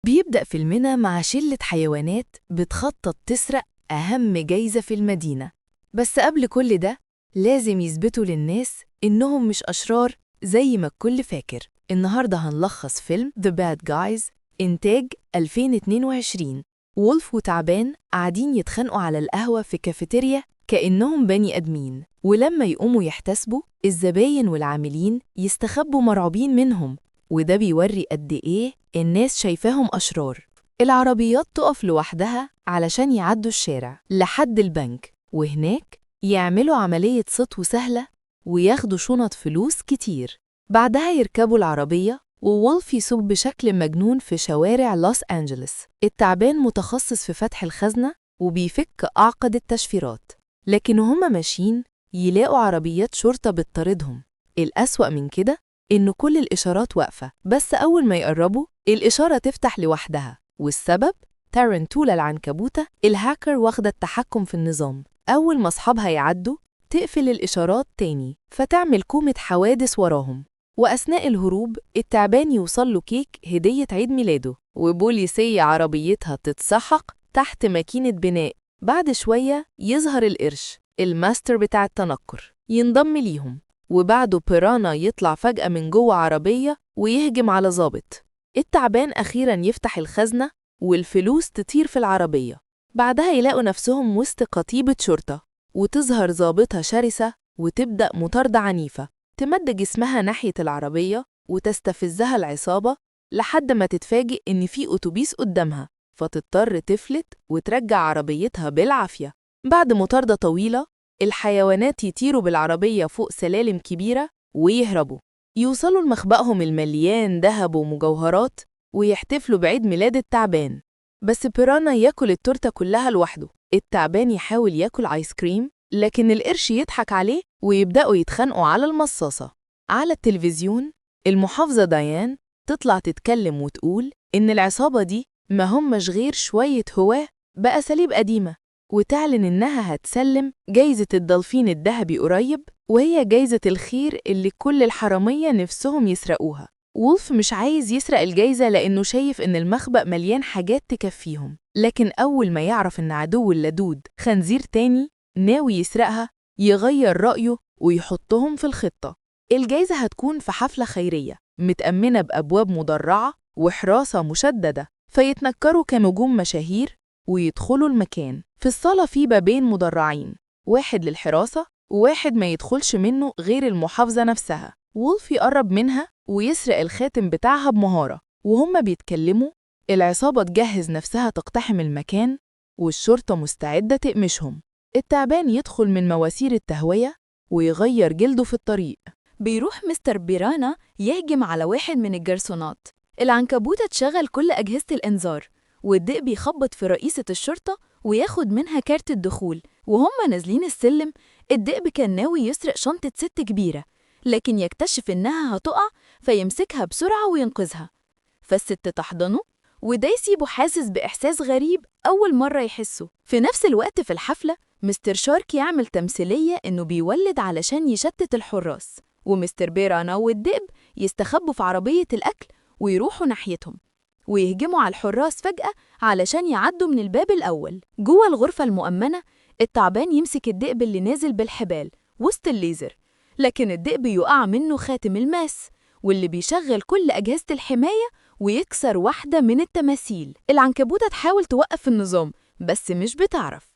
بيبدأ فيلمنا مع شلة حيوانات بتخطط تسرق أهم جايزة في المدينة. بس قبل كل ده لازم يثبتوا للناس إنهم مش أشرار زي ما الكل فاكر. النهاردة هنلخص فيلم The Bad Guys إنتاج 2022. وولف وتعبان قاعدين يتخانقوا على القهوة في كافيتيريا كأنهم بني أدمين، ولما يقوموا يحتسبوا الزباين والعاملين يستخبوا مرعوبين منهم، وده بيوري قد إيه الناس شايفاهم أشرار. العربيات تقف لوحدها علشان يعدوا الشارع لحد البنك، وهناك يعملوا عملية سطو سهلة وياخدوا شنط فلوس كتير. بعدها يركبوا العربية وولف يسوق بشكل مجنون في شوارع لوس أنجلس. التعبان متخصص في فتح الخزنة وبيفك أعقد التشفيرات، لكن هما ماشيين يلاقوا عربيات شرطة بتطاردهم. الأسوأ من كده إن كل الإشارات واقفة، بس أول ما يقربوا الإشارة تفتح لوحدها، والسبب تارنتولا العنكبوتة الهاكر واخدة التحكم في النظام. أول ما أصحابها يعدوا تقفل الإشارات تاني فتعمل كومة حوادث وراهم. وأثناء الهروب التعبان يوصل له كيك هدية عيد ميلاده، وبوليسية عربيتها تتسحق تحت ماكينة بناء. بعد شوية يظهر القرش الماستر بتاع التنكر ينضم ليهم، وبعده بيرانا يطلع فجأة من جوه عربية ويهجم على ضابط. التعبان أخيراً يفتح الخزنة والفلوس تطير في العربية. بعدها يلاقوا نفسهم وسط قضيبة شرطة، وتظهر ضابطة شرسة وتبدأ مطاردة عنيفة تمد جسمها ناحية العربية وتستفزها العصابة لحد ما تتفاجئ إن في أتوبيس قدامها، فتضطر تفلت وترجع عربيتها بالعافية. بعد مطاردة طويلة الحيوانات يطيروا بالعربية فوق سلالم كبيرة ويهربوا، يوصلوا لمخبأهم المليان ذهب ومجوهرات ويحتفلوا بعيد ميلاد التعبان. بس بيرانا ياكل التورتة كلها لوحده. التعبان يحاول ياكل آيس كريم، لكن القرش يضحك عليه ويبدأوا يتخانقوا على المصاصة. على التلفزيون المحافظة ديان تطلع تتكلم وتقول إن العصابة دي ما همش غير شوية هواه بأساليب قديمة، وتعلن إنها هتسلم جايزة الدلفين الذهبي قريب، وهي جايزة الخير اللي كل الحرامية نفسهم يسرقوها. وولف مش عايز يسرق الجايزة لأنه شايف إن المخبأ مليان حاجات تكفيهم، لكن أول ما يعرف إن عدو اللدود خنزير تاني ناوي يسرقها يغير رأيه ويحطهم في الخطة. الجايزة هتكون في حفلة خيرية متأمنة بأبواب مدرعة وحراسة مشددة، فيتنكروا كنجوم مشاهير ويدخلوا المكان. في الصالة في بابين مدرعين، واحد للحراسة وواحد ما يدخلش منه غير المحافظة نفسها. وولف يقرب منها ويسرق الخاتم بتاعها بمهارة. وهم بيتكلموا العصابة تجهز نفسها تقتحم المكان والشرطة مستعدة تقمشهم. التعبان يدخل من مواسير التهوية ويغير جلده في الطريق. بيروح مستر بيرانا يهجم على واحد من الجرسونات. العنكبوتة تشغل كل أجهزة الإنذار، والذئب يخبط في رئيسة الشرطة وياخد منها كارت الدخول. وهم نازلين السلم الذئب كان ناوي يسرق شنطة ست كبيرة، لكن يكتشف إنها هتقع فيمسكها بسرعة وينقذها. فالست تحضنه وده يسيبه حاسس بإحساس غريب أول مرة يحسه. في نفس الوقت في الحفلة مستر شارك يعمل تمثيلية إنه بيولد علشان يشتت الحراس، ومستر بيرانا والذئب يستخبوا في عربية الأكل ويروحوا ناحيتهم ويهجموا على الحراس فجأة علشان يعدوا من الباب الأول. جوه الغرفة المؤمنة التعبان يمسك الذئب اللي نازل بالحبال وسط الليزر، لكن الذئب يقع منه خاتم الماس واللي بيشغل كل أجهزة الحماية ويكسر واحدة من التماثيل. العنكبوتة تحاول توقف النظام بس مش بتعرف،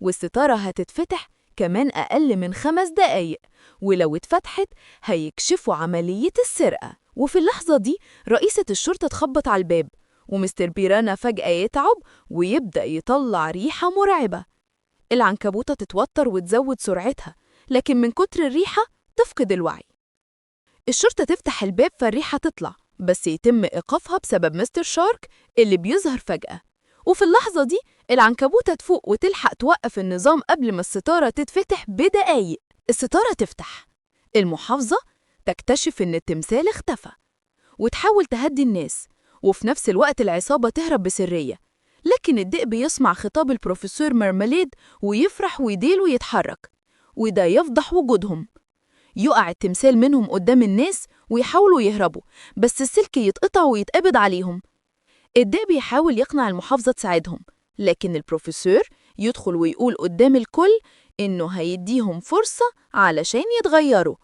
والستارة هتتفتح كمان أقل من 5 دقايق، ولو اتفتحت هيكشفوا عملية السرقة. وفي اللحظة دي رئيسة الشرطة تخبط على الباب، ومستر بيرانا فجأة يتعب ويبدأ يطلع ريحة مرعبة. العنكبوتة تتوتر وتزود سرعتها، لكن من كتر الريحة تفقد الوعي. الشرطة تفتح الباب فالريحة تطلع، بس يتم إيقافها بسبب مستر شارك اللي بيظهر فجأة. وفي اللحظة دي العنكبوتة تفوق وتلحق توقف النظام قبل ما الستارة تتفتح بدقايق. الستارة تفتح، المحافظة تكتشف إن التمثال اختفى وتحاول تهدي الناس، وفي نفس الوقت العصابة تهرب بسرية. لكن الذئب يسمع خطاب البروفيسور مارماليد ويفرح ويديل ويتحرك، وده يفضح وجودهم. يقع التمثال منهم قدام الناس ويحاولوا يهربوا، بس السلك يتقطع ويتقبض عليهم. الذئب بيحاول يقنع المحافظة تساعدهم، لكن البروفيسور يدخل ويقول قدام الكل إنه هيديهم فرصة علشان يتغيروا.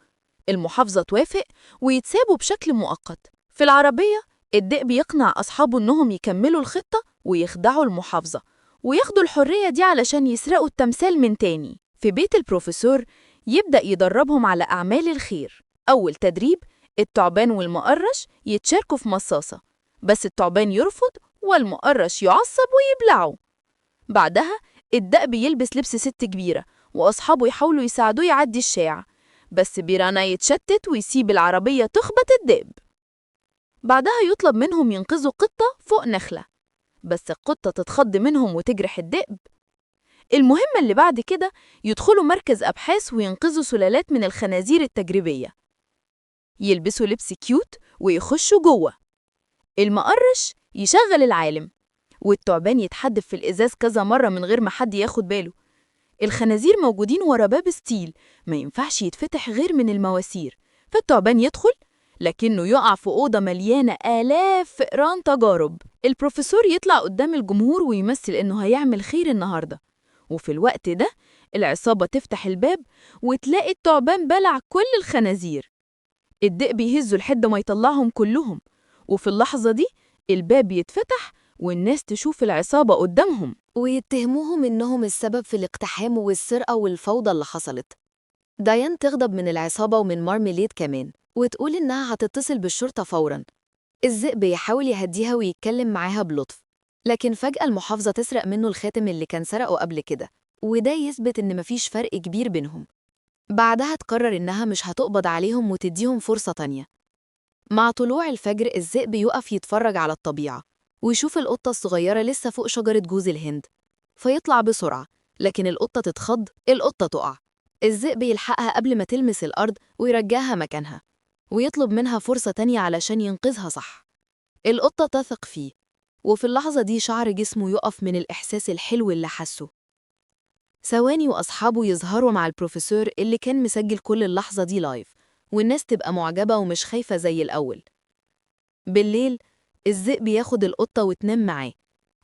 المحافظة توافق ويتسابوا بشكل مؤقت. في العربية الذئب يقنع أصحابه إنهم يكملوا الخطة ويخدعوا المحافظة وياخدوا الحرية دي علشان يسرقوا التمثال من تاني. في بيت البروفيسور يبدأ يدربهم على أعمال الخير. أول تدريب، التعبان والمقرش يتشاركوا في مصاصة، بس التعبان يرفض والمقرش يعصب ويبلعه. بعدها الدأب يلبس لبس ست كبيرة وأصحابه يحاولوا يساعدوه يعدي الشارع، بس بيرانا يتشتت ويسيب العربية تخبط الدئب. بعدها يطلب منهم ينقذوا قطة فوق نخلة، بس القطة تتخض منهم وتجرح الدئب. المهمة اللي بعد كده يدخلوا مركز أبحاث وينقذوا سلالات من الخنازير التجريبية. يلبسوا لبس كيوت ويخشوا جوه. المقرش يشغل العالم، والتعبان يتحدف في الإزاز كذا مرة من غير ما حد ياخد باله. الخنازير موجودين ورا باب ستيل ما ينفعش يتفتح غير من المواسير، فالتعبان يدخل لكنه يقع في أوضة مليانة آلاف فئران تجارب. البروفيسور يطلع قدام الجمهور ويمثل إنه هيعمل خير النهاردة، وفي الوقت ده العصابة تفتح الباب وتلاقي التعبان بلع كل الخنازير. الدئب يهزوا لحد ما يطلعهم كلهم، وفي اللحظة دي الباب يتفتح والناس تشوف العصابة قدامهم ويتهموهم إنهم السبب في الاقتحام والسرقة والفوضى اللي حصلت. ديان تغضب من العصابة ومن مارميليد كمان وتقول إنها هتتصل بالشرطة فوراً. الذئب يحاول يهديها ويتكلم معاها بلطف، لكن فجأة المحافظة تسرق منه الخاتم اللي كان سرقه قبل كده، وده يثبت إن مفيش فرق كبير بينهم. بعدها تقرر إنها مش هتقبض عليهم وتديهم فرصة تانية. مع طلوع الفجر الذئب يقف يتفرج على الطبيعة ويشوف القطة الصغيرة لسه فوق شجرة جوز الهند، فيطلع بسرعة، لكن القطة تتخض، القطة تقع. الذئب يلحقها قبل ما تلمس الأرض ويرجعها مكانها، ويطلب منها فرصة تانية علشان ينقذها صح. القطة تثق فيه، وفي اللحظة دي شعر جسمه يقف من الإحساس الحلو اللي حسه. ثواني وأصحابه يظهروا مع البروفيسور اللي كان مسجل كل اللحظة دي لايف، والناس تبقى معجبة ومش خايفة زي الأول. بالليل الذئب ياخد القطة وتنام معاه،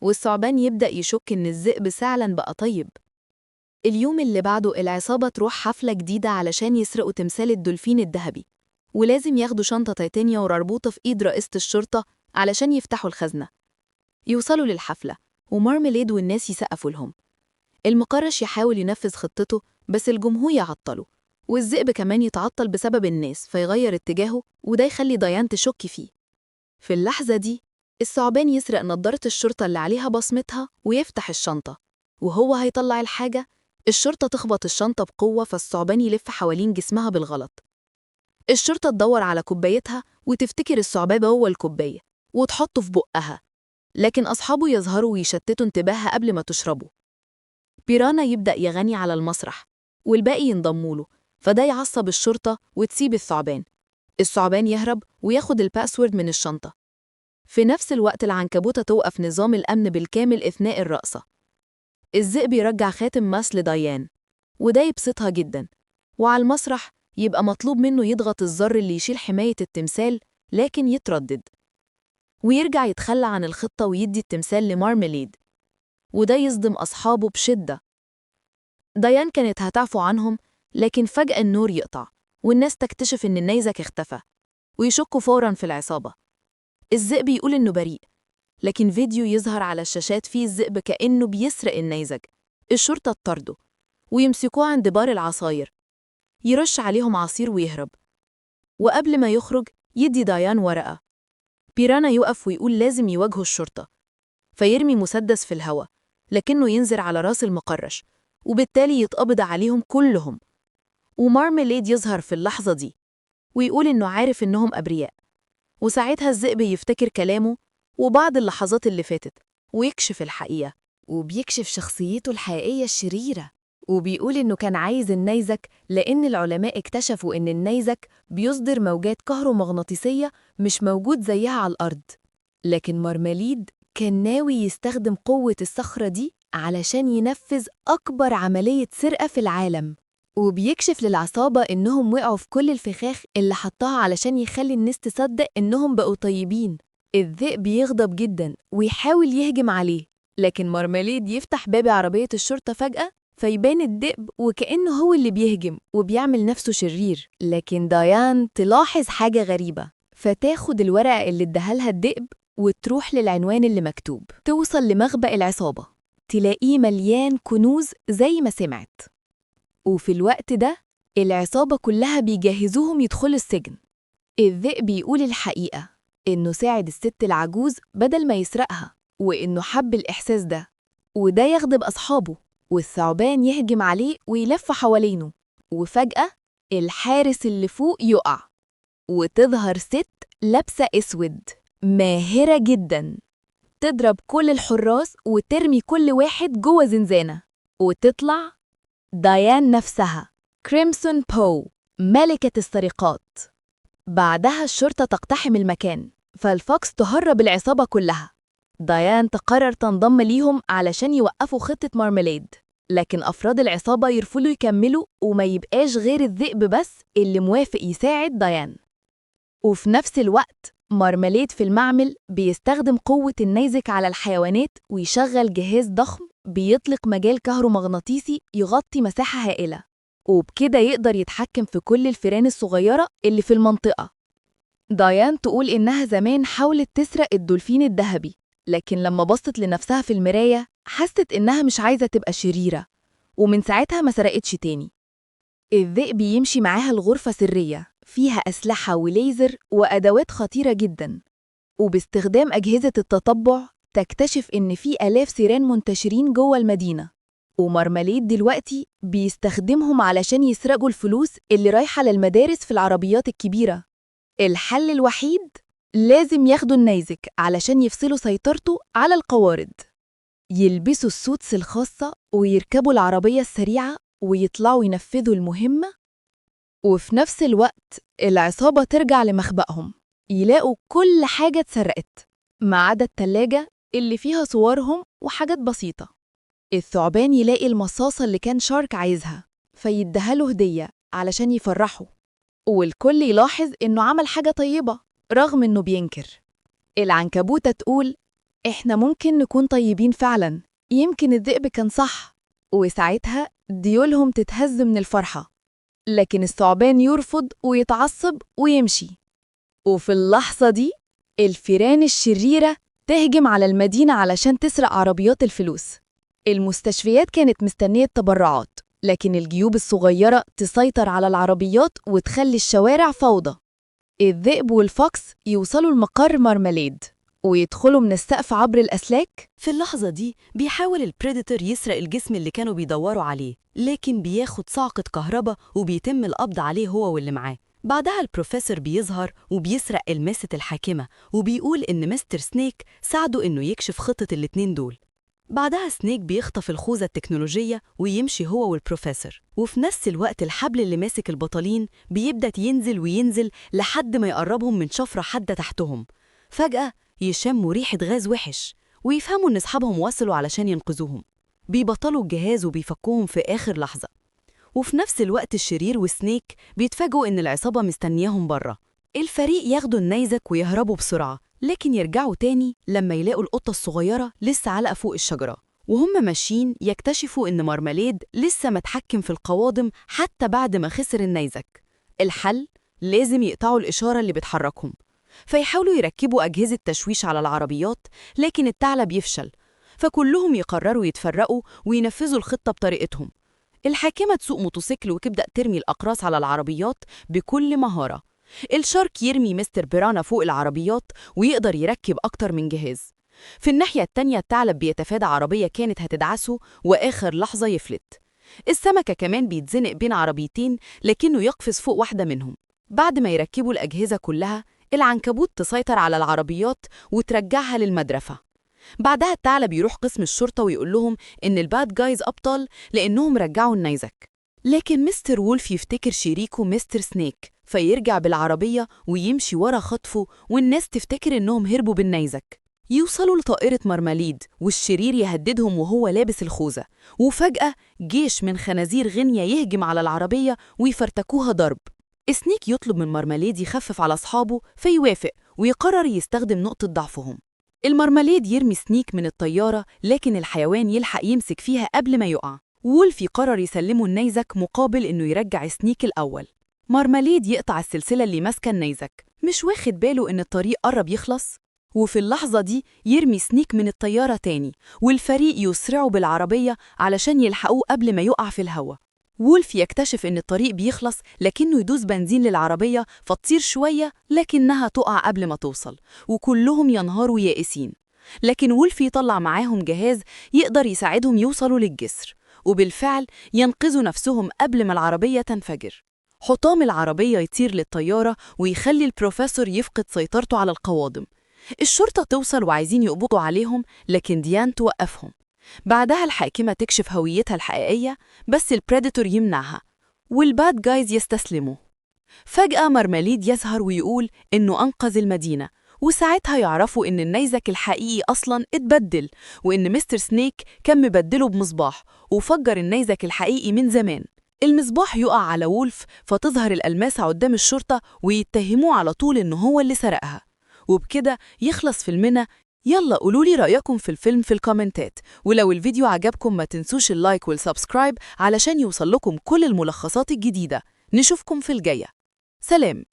والثعبان يبدأ يشك إن الذئب فعلاً بقى طيب. اليوم اللي بعده العصابة تروح حفلة جديدة علشان يسرقوا تمثال الدولفين الذهبي، ولازم ياخدوا شنطة تيتانيا ورربوطة في إيد رئيسة الشرطة علشان يفتحوا الخزنة. يوصلوا للحفلة ومارميليد والناس يسقفوا لهم. المقرش يحاول ينفذ خطته بس الجمهور يعطله، والذئب كمان يتعطل بسبب الناس فيغير اتجاهه، وده يخلي ديان تشك فيه. في اللحظة دي الثعبان يسرق نظارة الشرطة اللي عليها بصمتها ويفتح الشنطة، وهو هيطلع الحاجة الشرطة تخبط الشنطة بقوة فالثعبان يلف حوالين جسمها بالغلط. الشرطة تدور على كوبايتها وتفتكر الثعبان هو الكوباية وتحطه في بقها، لكن أصحابه يظهروا ويشتتوا انتباهها قبل ما تشربه. بيرانا يبدأ يغني على المسرح والباقي ينضموا له، فده يعصب الشرطة وتسيب الثعبان. الثعبان يهرب وياخد الباسورد من الشنطة. في نفس الوقت العنكبوتة توقف نظام الأمن بالكامل أثناء الرقصة. الذئب يرجع خاتم ماس لديان، وده يبسطها جدا، وعلى المسرح يبقى مطلوب منه يضغط الزر اللي يشيل حماية التمثال، لكن يتردد ويرجع يتخلى عن الخطة ويدي التمثال لمارميليد، وده يصدم أصحابه بشدة. ديان كانت هتعفو عنهم، لكن فجأة النور يقطع والناس تكتشف إن النيزك اختفى، ويشكوا فوراً في العصابة. الذئب يقول إنه بريء، لكن فيديو يظهر على الشاشات فيه الذئب كأنه بيسرق النيزك. الشرطة تطرده ويمسكوه عند بار العصاير، يرش عليهم عصير ويهرب، وقبل ما يخرج يدي ديان ورقة. بيرانا يقف ويقول لازم يواجهوا الشرطة، فيرمي مسدس في الهواء لكنه ينزل على راس المقرش، وبالتالي يتقبض عليهم كلهم. ومارميليد يظهر في اللحظة دي ويقول إنه عارف إنهم أبرياء، وساعتها الذئب يفتكر كلامه وبعض اللحظات اللي فاتت ويكشف الحقيقة، وبيكشف شخصيته الحقيقية الشريرة، وبيقول إنه كان عايز النيزك لأن العلماء اكتشفوا إن النيزك بيصدر موجات كهرومغناطيسية مش موجود زيها على الأرض. لكن مارميليد كان ناوي يستخدم قوة الصخرة دي علشان ينفذ أكبر عملية سرقة في العالم، وبيكشف للعصابة إنهم وقعوا في كل الفخاخ اللي حطها علشان يخلي الناس تصدق إنهم بقوا طيبين. الذئب يغضب جدا ويحاول يهجم عليه، لكن مارماليد يفتح باب عربية الشرطة فجأة فيبان الذئب وكأنه هو اللي بيهجم وبيعمل نفسه شرير. لكن ديان تلاحظ حاجة غريبة، فتاخد الورقة اللي اداهالها الذئب وتروح للعنوان اللي مكتوب. توصل لمخبأ العصابة، تلاقيه مليان كنوز زي ما سمعت. وفي الوقت ده العصابة كلها بيجهزوهم يدخلوا السجن. الذئب بيقول الحقيقة، إنه ساعد الست العجوز بدل ما يسرقها، وإنه حب الإحساس ده، وده يغضب أصحابه، والثعبان يهجم عليه ويلف حوالينه. وفجأة الحارس اللي فوق يقع، وتظهر ست لابسة أسود ماهرة جدا، تضرب كل الحراس وترمي كل واحد جوه زنزانة، وتطلع ديان نفسها، كريمسون بو، ملكة السرقات. بعدها الشرطة تقتحم المكان، فالفوكس تهرب العصابة كلها. ديان تقرر تنضم ليهم علشان يوقفوا خطة مارماليد، لكن أفراد العصابة يرفضوا يكملوا وما يبقاش غير الذئب بس اللي موافق يساعد ديان. وفي نفس الوقت مارماليد في المعمل بيستخدم قوة النيزك على الحيوانات ويشغل جهاز ضخم بيطلق مجال كهرومغناطيسي يغطي مساحة هائلة، وبكده يقدر يتحكم في كل الفئران الصغيرة اللي في المنطقة. ديان تقول إنها زمان حاولت تسرق الدولفين الذهبي، لكن لما بصت لنفسها في المراية حست إنها مش عايزة تبقى شريرة، ومن ساعتها ما سرقتش تاني. الذئب يمشي معاها الغرفة سرية فيها أسلحة وليزر وأدوات خطيرة جدا، وباستخدام أجهزة التتبع تكتشف إن في آلاف سيران منتشرين جوه المدينة، ومارماليد دلوقتي بيستخدمهم علشان يسرقوا الفلوس اللي رايحة للمدارس في العربيات الكبيرة. الحل الوحيد لازم ياخدوا النيزك علشان يفصلوا سيطرته على القوارض، يلبسوا السوتس الخاصة ويركبوا العربية السريعة ويطلعوا ينفذوا المهمة. وفي نفس الوقت العصابة ترجع لمخبأهم، يلاقوا كل حاجة اتسرقت ما عدا التلاجة اللي فيها صورهم وحاجات بسيطة. الثعبان يلاقي المصاصة اللي كان شارك عايزها فيديها هدية علشان يفرحه، والكل يلاحظ إنه عمل حاجة طيبة رغم إنه بينكر. العنكبوتة تقول إحنا ممكن نكون طيبين فعلا، يمكن الذئب كان صح، وساعتها ديولهم تتهز من الفرحة. لكن الثعبان يرفض ويتعصب ويمشي، وفي اللحظة دي الفئران الشريرة تهجم على المدينة علشان تسرق عربيات الفلوس. المستشفيات كانت مستنية تبرعات، لكن الجيوب الصغيرة تسيطر على العربيات وتخلي الشوارع فوضى. الذئب والفوكس يوصلوا لمقر مارماليد ويدخلوا من السقف عبر الأسلاك. في اللحظة دي بيحاول البريدتور يسرق الجسم اللي كانوا بيدوروا عليه، لكن بياخد صعقة كهرباء وبيتم القبض عليه هو واللي معاه. بعدها البروفيسور بيظهر وبيسرق الماسة الحاكمة وبيقول إن مستر سنيك ساعده إنه يكشف خطة الاتنين دول. بعدها سنيك بيخطف الخوذة التكنولوجية ويمشي هو والبروفيسور، وفي نفس الوقت الحبل اللي ماسك البطلين بيبدأ ينزل وينزل لحد ما يقربهم من شفرة حادة تحتهم. فجأة يشموا ريحة غاز وحش ويفهموا إن أصحابهم وصلوا علشان ينقذوهم. بيبطلوا الجهاز وبيفكوهم في آخر لحظة. وفي نفس الوقت الشرير وسنيك بيتفاجئوا إن العصابة مستنياهم بره. الفريق ياخدوا النيزك ويهربوا بسرعة، لكن يرجعوا تاني لما يلاقوا القطة الصغيرة لسه علقة فوق الشجرة. وهم ماشيين يكتشفوا إن مارماليد لسه متحكم في القوادم حتى بعد ما خسر النيزك. الحل لازم يقطعوا الإشارة اللي بتحركهم، فيحاولوا يركبوا أجهزة تشويش على العربيات، لكن الثعلب يفشل، فكلهم يقرروا يتفرقوا وينفذوا الخطة بطريقتهم. الحاكمة تسوق موتوسيكل وتبدأ ترمي الأقراص على العربيات بكل مهارة. الشارك يرمي مستر بيرانا فوق العربيات ويقدر يركب أكتر من جهاز. في الناحية التانية الثعلب بيتفادى عربية كانت هتدعسه وآخر لحظة يفلت. السمكة كمان بيتزنق بين عربيتين لكنه يقفز فوق واحدة منهم. بعد ما يركبوا الأجهزة كلها العنكبوت تسيطر على العربيات وترجعها للمدرفة. بعدها الثعلب يروح قسم الشرطة ويقول لهم إن الباد جايز أبطال لأنهم رجعوا النيزك. لكن مستر وولف يفتكر شريكه مستر سنيك فيرجع بالعربية ويمشي ورا خطفه، والناس تفتكر إنهم هربوا بالنيزك. يوصلوا لطائرة مارماليد والشرير يهددهم وهو لابس الخوذة، وفجأة جيش من خنازير غينيا يهجم على العربية ويفرتكوها ضرب. سنيك يطلب من مارماليد يخفف على أصحابه فيوافق ويقرر يستخدم نقطة ضعفهم. المرماليد يرمي سنيك من الطيارة، لكن الحيوان يلحق يمسك فيها قبل ما يقع. وولف يقرر يسلمه النيزك مقابل إنه يرجع سنيك الأول. مرماليد يقطع السلسلة اللي ماسكة النيزك، مش واخد باله إن الطريق قرب يخلص، وفي اللحظة دي يرمي سنيك من الطيارة تاني، والفريق يسرعوا بالعربية علشان يلحقوه قبل ما يقع في الهواء. وولف يكتشف إن الطريق بيخلص، لكنه يدوس بنزين للعربية فتطير شوية لكنها تقع قبل ما توصل، وكلهم ينهاروا يائسين. لكن وولف يطلع معاهم جهاز يقدر يساعدهم يوصلوا للجسر، وبالفعل ينقذوا نفسهم قبل ما العربية تنفجر. حطام العربية يطير للطيارة ويخلي البروفيسور يفقد سيطرته على القوادم. الشرطة توصل وعايزين يقبضوا عليهم، لكن ديان توقفهم. بعدها الحاكمة تكشف هويتها الحقيقية، بس البريديتور يمنعها، والباد جايز يستسلموا. فجأة مرماليد يظهر ويقول إنه أنقذ المدينة، وساعتها يعرفوا إن النيزك الحقيقي أصلاً اتبدل، وإن مستر سنيك كان مبدله بمصباح وفجر النيزك الحقيقي من زمان. المصباح يقع على وولف، فتظهر الألماسة قدام الشرطة ويتهموه على طول إنه هو اللي سرقها. وبكده يخلص فيلمنا. يلا قولولي رأيكم في الفيلم في الكومنتات، ولو الفيديو عجبكم ما تنسوش اللايك والسبسكرايب علشان يوصل لكم كل الملخصات الجديدة. نشوفكم في الجاية. سلام.